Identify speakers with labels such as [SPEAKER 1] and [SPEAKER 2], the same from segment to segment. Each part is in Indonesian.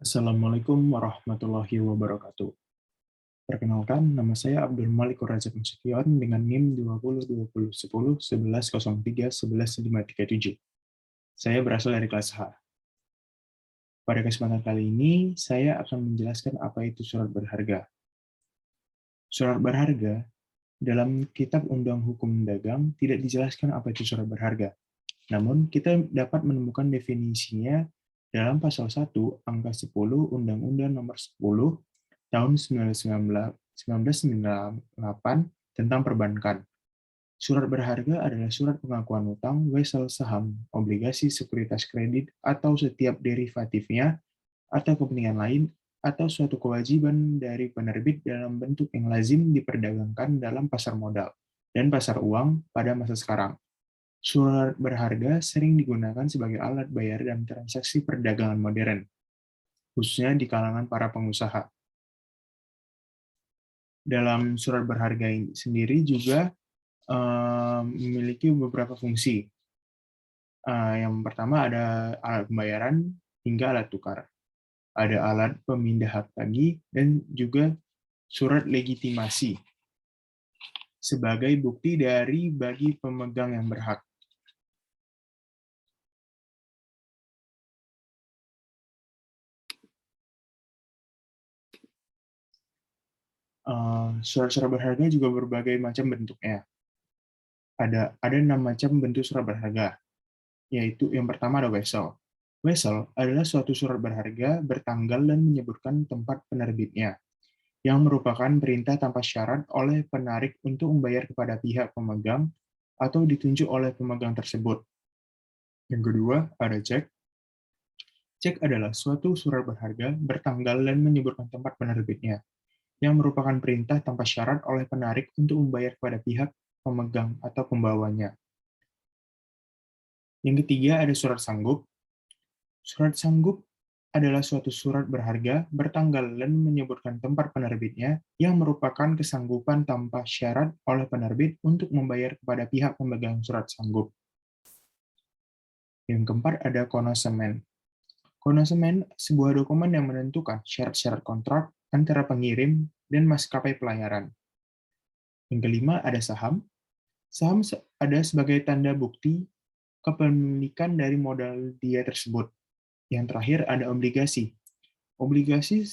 [SPEAKER 1] Assalamualaikum warahmatullahi wabarakatuh. Perkenalkan, nama saya Abdul Malik Razak Nasution dengan NIM 20201011031157. Saya berasal dari kelas H. Pada kesempatan kali ini, saya akan menjelaskan apa itu surat berharga. Surat berharga dalam Kitab Undang Hukum Dagang tidak dijelaskan apa itu surat berharga. Namun, kita dapat menemukan definisinya dalam pasal 1 angka 10 Undang-Undang Nomor 10 tahun 1998 tentang perbankan. Surat berharga adalah surat pengakuan utang, wesel saham, obligasi, sekuritas kredit, atau setiap derivatifnya, atau kepentingan lain, atau suatu kewajiban dari penerbit dalam bentuk yang lazim diperdagangkan dalam pasar modal dan pasar uang pada masa sekarang. Surat berharga sering digunakan sebagai alat bayar dalam transaksi perdagangan modern, khususnya di kalangan para pengusaha. Dalam surat berharga ini sendiri juga memiliki beberapa fungsi. Yang pertama ada alat pembayaran hingga alat tukar. Ada alat pemindah hak tagih dan juga surat legitimasi sebagai bukti dari bagi pemegang yang berhak. Surat-surat berharga juga berbagai macam bentuknya. Ada 6 macam bentuk surat berharga, yaitu yang pertama ada wesel. Wesel adalah suatu surat berharga bertanggal dan menyebutkan tempat penerbitnya, yang merupakan perintah tanpa syarat oleh penarik untuk membayar kepada pihak pemegang atau ditunjuk oleh pemegang tersebut. Yang kedua, ada cek. Cek adalah suatu surat berharga bertanggal dan menyebutkan tempat penerbitnya, yang merupakan perintah tanpa syarat oleh penarik untuk membayar kepada pihak pemegang atau pembawanya. Yang ketiga, ada surat sanggup. Surat sanggup adalah suatu surat berharga bertanggal dan menyebutkan tempat penerbitnya yang merupakan kesanggupan tanpa syarat oleh penerbit untuk membayar kepada pihak pemegang surat sanggup. Yang keempat ada konosemen. Konosemen sebuah dokumen yang menentukan syarat-syarat kontrak antara pengirim dan maskapai pelayaran. Yang kelima ada saham. Saham ada sebagai tanda bukti kepemilikan dari modal dia tersebut. Yang terakhir ada obligasi. Obligasi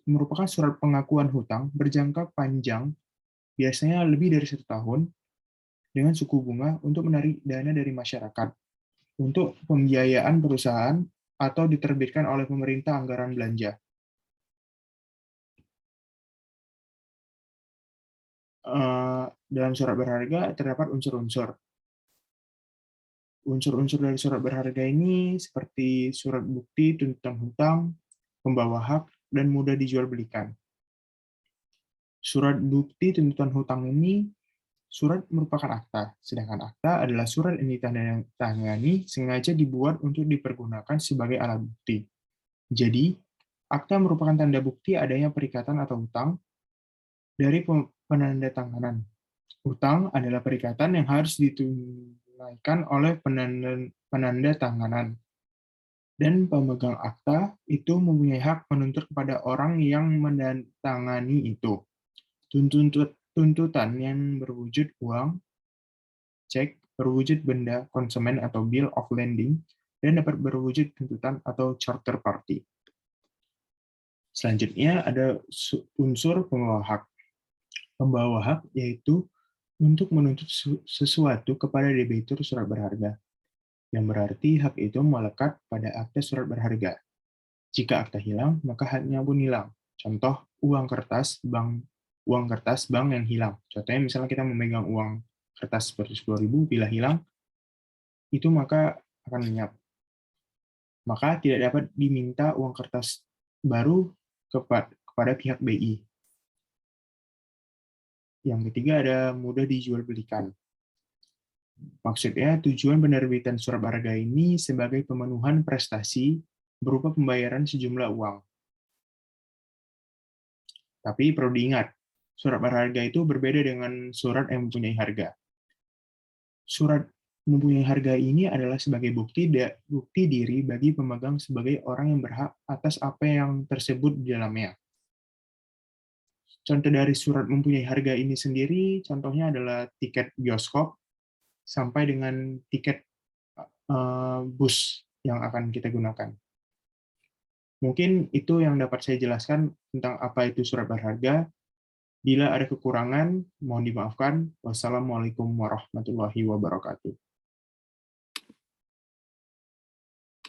[SPEAKER 1] merupakan surat pengakuan hutang berjangka panjang, biasanya lebih dari 1 tahun, dengan suku bunga untuk menarik dana dari masyarakat, untuk pembiayaan perusahaan, atau diterbitkan oleh pemerintah anggaran belanja. Dalam surat berharga terdapat unsur-unsur. Unsur-unsur dari surat berharga ini seperti surat bukti tuntutan hutang, pembawa hak, dan mudah dijual belikan. Surat bukti tuntutan hutang ini surat merupakan akta, sedangkan akta adalah surat yang ditandatangani sengaja dibuat untuk dipergunakan sebagai alat bukti. Jadi, akta merupakan tanda bukti adanya perikatan atau hutang dari penandatanganan. Hutang adalah perikatan yang harus ditunaikan oleh penanda tanganan. Dan pemegang akta itu mempunyai hak menuntut kepada orang yang menandatangani itu. Tuntutan yang berwujud uang, cek, berwujud benda, konsumen atau bill of lading, dan dapat berwujud tuntutan atau charter party. Selanjutnya ada unsur pembawa hak. Pembawa hak yaitu untuk menuntut sesuatu kepada debitur surat berharga, yang berarti hak itu melekat pada akta surat berharga. Jika akta hilang, maka haknya pun hilang. Contoh, uang kertas bank yang hilang. Contohnya misalnya kita memegang uang kertas seperti 10.000, bila hilang, itu maka akan lenyap. Maka tidak dapat diminta uang kertas baru kepada pihak BI. Yang ketiga ada mudah dijual belikan. Maksudnya, tujuan penerbitan surat berharga ini sebagai pemenuhan prestasi berupa pembayaran sejumlah uang. Tapi perlu diingat, surat berharga itu berbeda dengan surat yang mempunyai harga. Surat Mempunyai harga ini adalah sebagai bukti diri bagi pemegang sebagai orang yang berhak atas apa yang tersebut di dalamnya. Contoh dari surat mempunyai harga ini sendiri, contohnya adalah tiket bioskop sampai dengan tiket bus yang akan kita gunakan. Mungkin itu yang dapat saya jelaskan tentang apa itu surat berharga. Bila ada kekurangan, mohon dimaafkan. Wassalamualaikum warahmatullahi wabarakatuh.